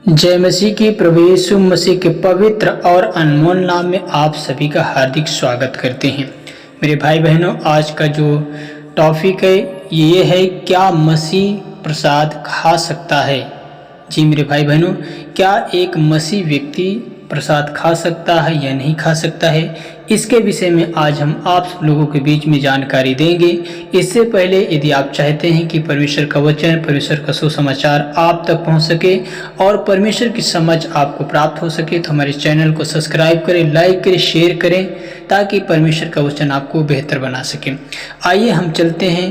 जय मसीह की। प्रभु यीशु मसीह के पवित्र और अनमोल नाम में आप सभी का हार्दिक स्वागत करते हैं। मेरे भाई बहनों, आज का जो टॉपिक है ये है, क्या मसीह प्रसाद खा सकता है। जी मेरे भाई बहनों, क्या एक मसीह व्यक्ति प्रसाद खा सकता है या नहीं खा सकता है, इसके विषय में आज हम आप लोगों के बीच में जानकारी देंगे। इससे पहले यदि आप चाहते हैं कि परमेश्वर का वचन, परमेश्वर का सुसमाचार आप तक पहुंच सके और परमेश्वर की समझ आपको प्राप्त हो सके, तो हमारे चैनल को सब्सक्राइब करें, लाइक करें, शेयर करें, ताकि परमेश्वर का वचन आपको बेहतर बना सके। आइए हम चलते हैं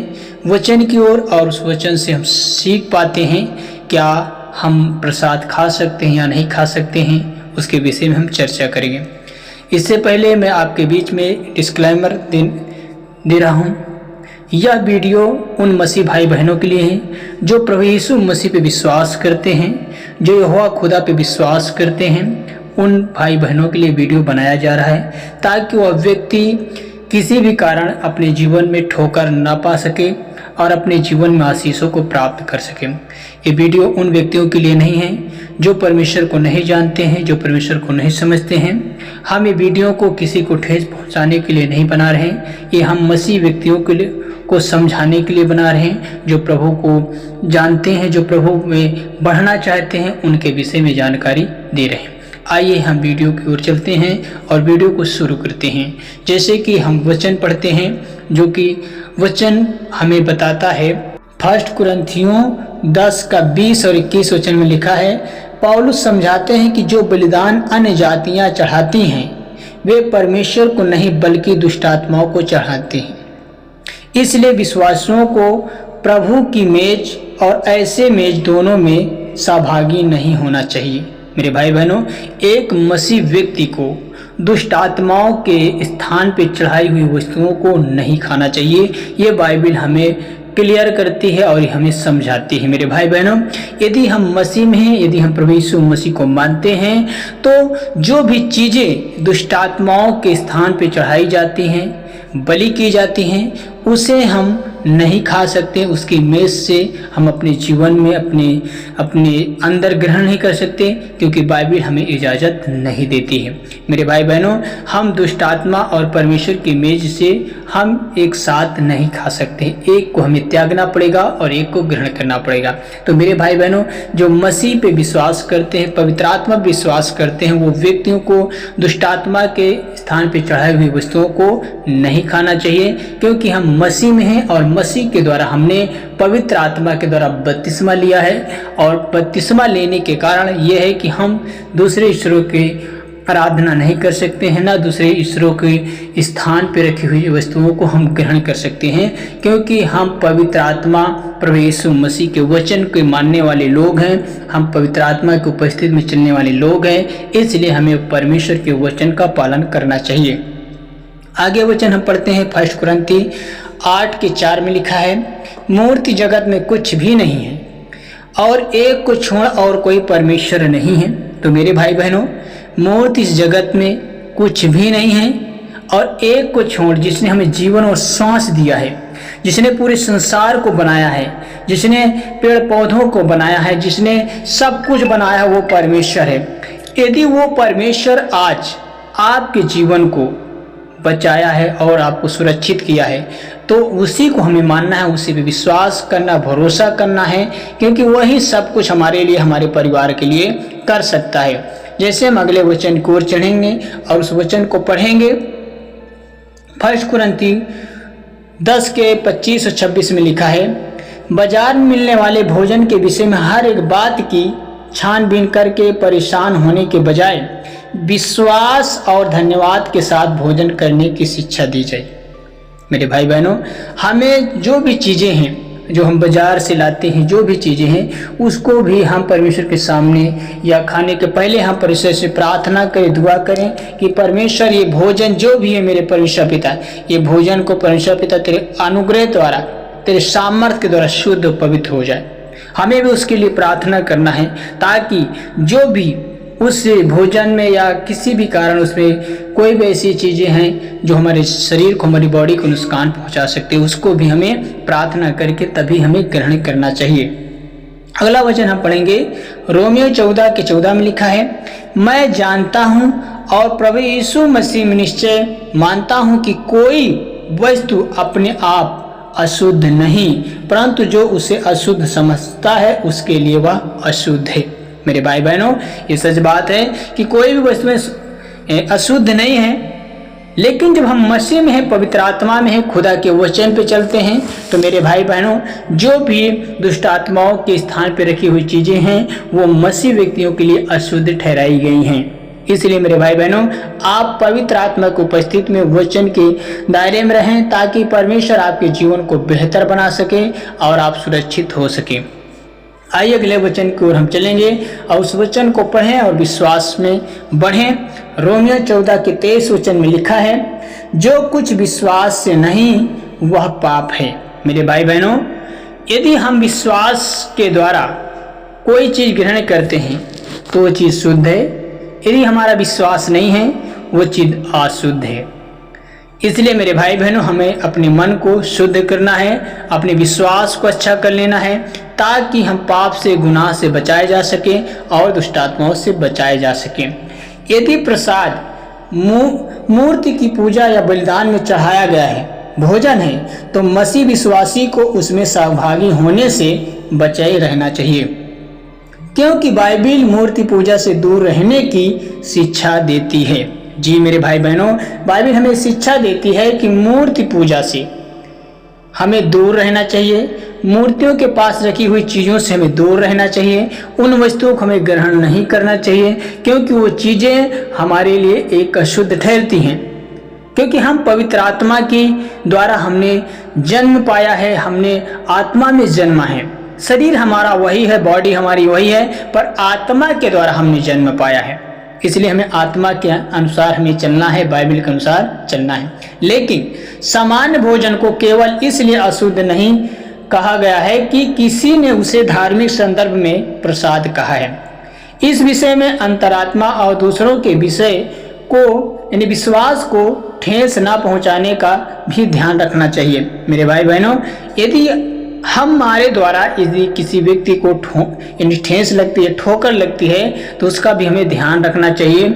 वचन की ओर और उस वचन से हम सीख पाते हैं क्या हम प्रसाद खा सकते हैं या नहीं खा सकते हैं, उसके विषय में हम चर्चा करेंगे। इससे पहले मैं आपके बीच में डिस्क्लेमर दे रहा हूँ। यह वीडियो उन मसीह भाई बहनों के लिए है जो प्रभु यीशु मसीह पे विश्वास करते हैं, जो यहोवा खुदा पे विश्वास करते हैं। उन भाई बहनों के लिए वीडियो बनाया जा रहा है ताकि वह व्यक्ति किसी भी कारण अपने जीवन में ठोकर ना पा सके और अपने जीवन में आशीषों को प्राप्त कर सके। ये वीडियो उन व्यक्तियों के लिए नहीं है जो परमेश्वर को नहीं जानते हैं, जो परमेश्वर को नहीं समझते हैं। हम ये वीडियो को किसी को ठेस पहुंचाने के लिए नहीं बना रहे हैं, ये हम मसीह व्यक्तियों के लिए को समझाने के लिए बना रहे हैं, जो प्रभु को जानते हैं, जो प्रभु में बढ़ना चाहते हैं, उनके विषय में जानकारी दे रहे हैं। आइए हम वीडियो की ओर चलते हैं और वीडियो को शुरू करते हैं। जैसे कि हम वचन पढ़ते हैं, जो कि वचन हमें बताता है। 1 कुरिन्थियों 10 का 20 और 21 वचन में लिखा है, पौलुस समझाते हैं कि जो बलिदान अन्य जातियां चढ़ाती हैं वे परमेश्वर को नहीं बल्कि दुष्टात्माओं को चढ़ाती हैं। इसलिए विश्वासियों को प्रभु की मेज और ऐसे मेज दोनों में सहभागी नहीं होना चाहिए। मेरे भाई बहनों, एक मसीह व्यक्ति को दुष्ट आत्माओं के स्थान पर चढ़ाई हुई वस्तुओं को नहीं खाना चाहिए। ये बाइबल हमें क्लियर करती है और हमें समझाती है। मेरे भाई बहनों, यदि हम मसीह में हैं, यदि हम प्रभु यीशु मसीह को मानते हैं, तो जो भी चीज़ें दुष्ट आत्माओं के स्थान पर चढ़ाई जाती हैं, बलि की जाती हैं, उसे हम नहीं खा सकते। उसकी मेज से हम अपने जीवन में अपने अंदर ग्रहण नहीं कर सकते, क्योंकि बाइबल हमें इजाज़त नहीं देती है। मेरे भाई बहनों, हम दुष्ट आत्मा और परमेश्वर की मेज से हम एक साथ नहीं खा सकते। एक को हमें त्यागना पड़ेगा और एक को ग्रहण करना पड़ेगा। तो मेरे भाई बहनों, जो मसीह पे विश्वास करते हैं, पवित्र आत्मा पे विश्वास करते हैं, वो व्यक्तियों को दुष्ट आत्मा के स्थान पर चढ़ाई हुई वस्तुओं को नहीं खाना चाहिए, क्योंकि हम मसीह में हैं और मसीह के द्वारा हमने पवित्र आत्मा के द्वारा बपतिस्मा लिया है। और बपतिस्मा लेने के कारण यह है कि हम दूसरे ईश्वरों की आराधना नहीं कर सकते हैं, ना दूसरे ईश्वरों के स्थान पर रखी हुई वस्तुओं को हम ग्रहण कर सकते हैं, क्योंकि हम पवित्र आत्मा प्रभु यीशु मसीह के वचन के मानने वाले लोग हैं। हम पवित्र आत्मा की उपस्थिति में चलने वाले लोग हैं, इसलिए हमें परमेश्वर के वचन का पालन करना चाहिए। आगे वचन हम पढ़ते हैं 1 कुरिन्थी 8 के 4 में लिखा है, मूर्ति जगत में कुछ भी नहीं है और एक को छोड़ और कोई परमेश्वर नहीं है। तो मेरे भाई बहनों, मूर्ति इस जगत में कुछ भी नहीं है और एक को छोड़ जिसने हमें जीवन और सांस दिया है, जिसने पूरे संसार को बनाया है, जिसने पेड़ पौधों को बनाया है, जिसने सब कुछ बनाया है, वो परमेश्वर है। यदि वो परमेश्वर आज आपके जीवन को बचाया है और आपको सुरक्षित किया है, तो उसी को हमें मानना है, उसी पे विश्वास करना, भरोसा करना है, क्योंकि वही सब कुछ हमारे लिए, हमारे परिवार के लिए कर सकता है। जैसे हम अगले वचन की ओर चढ़ेंगे और उस वचन को पढ़ेंगे। 1 कुरिन्थी 10 के 25 और 26 में लिखा है, बाजार में मिलने वाले भोजन के विषय में हर एक बात की छानबीन करके परेशान होने के बजाय विश्वास और धन्यवाद के साथ भोजन करने की शिक्षा दी जाए। मेरे भाई बहनों, हमें जो भी चीज़ें हैं, जो हम बाजार से लाते हैं, जो भी चीज़ें हैं, उसको भी हम परमेश्वर के सामने या खाने के पहले हम परमेश्वर से प्रार्थना करें, दुआ करें कि परमेश्वर ये भोजन जो भी है मेरे परमेश्वर पिता, ये भोजन को परमेश्वर पिता तेरे अनुग्रह द्वारा, तेरे सामर्थ्य के द्वारा शुद्ध और पवित्र हो जाए। हमें भी उसके लिए प्रार्थना करना है, ताकि जो भी उस भोजन में या किसी भी कारण उसमें कोई भी ऐसी चीज़ें हैं जो हमारे शरीर को, हमारी बॉडी को नुकसान पहुंचा सकते हैं, उसको भी हमें प्रार्थना करके तभी हमें ग्रहण करना चाहिए। अगला वचन हम पढ़ेंगे रोमियो 14 के 14 में लिखा है, मैं जानता हूँ और प्रभु यीशु मसीह में निश्चय मानता हूँ कि कोई वस्तु अपने आप अशुद्ध नहीं, परंतु जो उसे अशुद्ध समझता है उसके लिए वह अशुद्ध है। मेरे भाई बहनों, ये सच बात है कि कोई भी वस्तु अशुद्ध नहीं है, लेकिन जब हम मसीह में हैं, पवित्र आत्मा में हैं, खुदा के वचन पे चलते हैं, तो मेरे भाई बहनों, जो भी दुष्ट आत्माओं के स्थान पे रखी हुई चीजें हैं वो मसीह व्यक्तियों के लिए अशुद्ध ठहराई गई हैं। इसलिए मेरे भाई बहनों, आप पवित्र आत्मा की उपस्थिति में वचन के दायरे में रहें ताकि परमेश्वर आपके जीवन को बेहतर बना सके और आप सुरक्षित हो सके। आइए अगले वचन की ओर हम चलेंगे और उस वचन को पढ़ें और विश्वास में बढ़ें। रोमियो 14 के 23 वचन में लिखा है, जो कुछ विश्वास से नहीं वह पाप है। मेरे भाई बहनों, यदि हम विश्वास के द्वारा कोई चीज ग्रहण करते हैं तो वो चीज शुद्ध है, यदि हमारा विश्वास नहीं है वो चीज अशुद्ध है। इसलिए मेरे भाई बहनों, हमें अपने मन को शुद्ध करना है, अपने विश्वास को अच्छा कर लेना है ताकि हम पाप से, गुनाह से बचाए जा सके और दुष्ट आत्माओं से बचाए जा सके। यदि प्रसाद मूर्ति की पूजा या बलिदान में चढ़ाया गया है, भोजन है, तो मसीह विश्वासी को उसमें सहभागी होने से बचाए रहना चाहिए, क्योंकि बाइबिल मूर्ति पूजा से दूर रहने की शिक्षा देती है। जी मेरे भाई बहनों, बाइबिल हमें शिक्षा देती है कि मूर्ति पूजा से हमें दूर रहना चाहिए, मूर्तियों के पास रखी हुई चीज़ों से हमें दूर रहना चाहिए, उन वस्तुओं को हमें ग्रहण नहीं करना चाहिए, क्योंकि वो चीज़ें हमारे लिए एक अशुद्ध ठहरती हैं। क्योंकि हम पवित्र आत्मा की द्वारा हमने जन्म पाया है, हमने आत्मा में जन्मा है। शरीर हमारा वही है, बॉडी हमारी वही है, पर आत्मा के द्वारा हमने जन्म पाया है। इसलिए हमें आत्मा के अनुसार हमें चलना है, बाइबल के अनुसार चलना है। लेकिन सामान्य भोजन को केवल इसलिए अशुद्ध नहीं कहा गया है कि किसी ने उसे धार्मिक संदर्भ में प्रसाद कहा है। इस विषय में अंतरात्मा और दूसरों के विषय को यानी विश्वास को ठेस ना पहुंचाने का भी ध्यान रखना चाहिए। मेरे भाई बहनों, यदि हमारे द्वारा यदि किसी व्यक्ति को ठेस लगती है, ठोकर लगती है, तो उसका भी हमें ध्यान रखना चाहिए,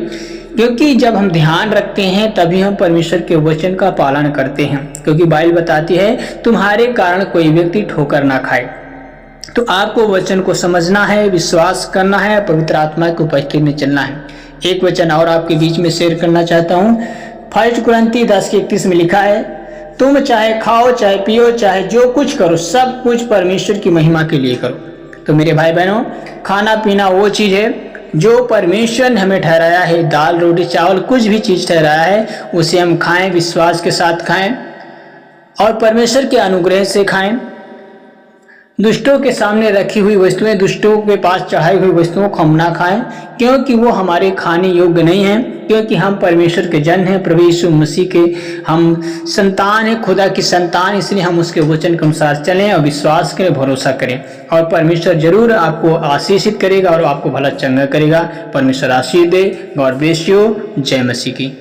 क्योंकि जब हम ध्यान रखते हैं तभी हम परमेश्वर के वचन का पालन करते हैं। क्योंकि बाइबल बताती है तुम्हारे कारण कोई व्यक्ति ठोकर ना खाए। तो आपको वचन को समझना है, विश्वास करना है, पवित्र आत्मा की उपस्थिति में चलना है। एक वचन और आपके बीच में शेयर करना चाहता हूँ। 1 कुरिन्थी 10:31 में लिखा है, तुम चाहे खाओ, चाहे पियो, चाहे जो कुछ करो, सब कुछ परमेश्वर की महिमा के लिए करो। तो मेरे भाई बहनों, खाना पीना वो चीज़ है जो परमेश्वर ने हमें ठहराया है। दाल, रोटी, चावल, कुछ भी चीज़ ठहराया है उसे हम खाएं, विश्वास के साथ खाएं और परमेश्वर के अनुग्रह से खाएं। दुष्टों के सामने रखी हुई वस्तुएं, दुष्टों के पास चढ़ाई हुई वस्तुओं को हम ना खाएं, क्योंकि वो हमारे खाने योग्य नहीं हैं। क्योंकि हम परमेश्वर के जन हैं, प्रभु यीशु मसीह के हम संतान हैं, खुदा की संतान। इसलिए हम उसके वचन के अनुसार चलें और विश्वास करें, भरोसा करें, और परमेश्वर जरूर आपको आशीषित करेगा और आपको भला चंगा करेगा। परमेश्वर आशीष दे। God bless you. जय मसीह की।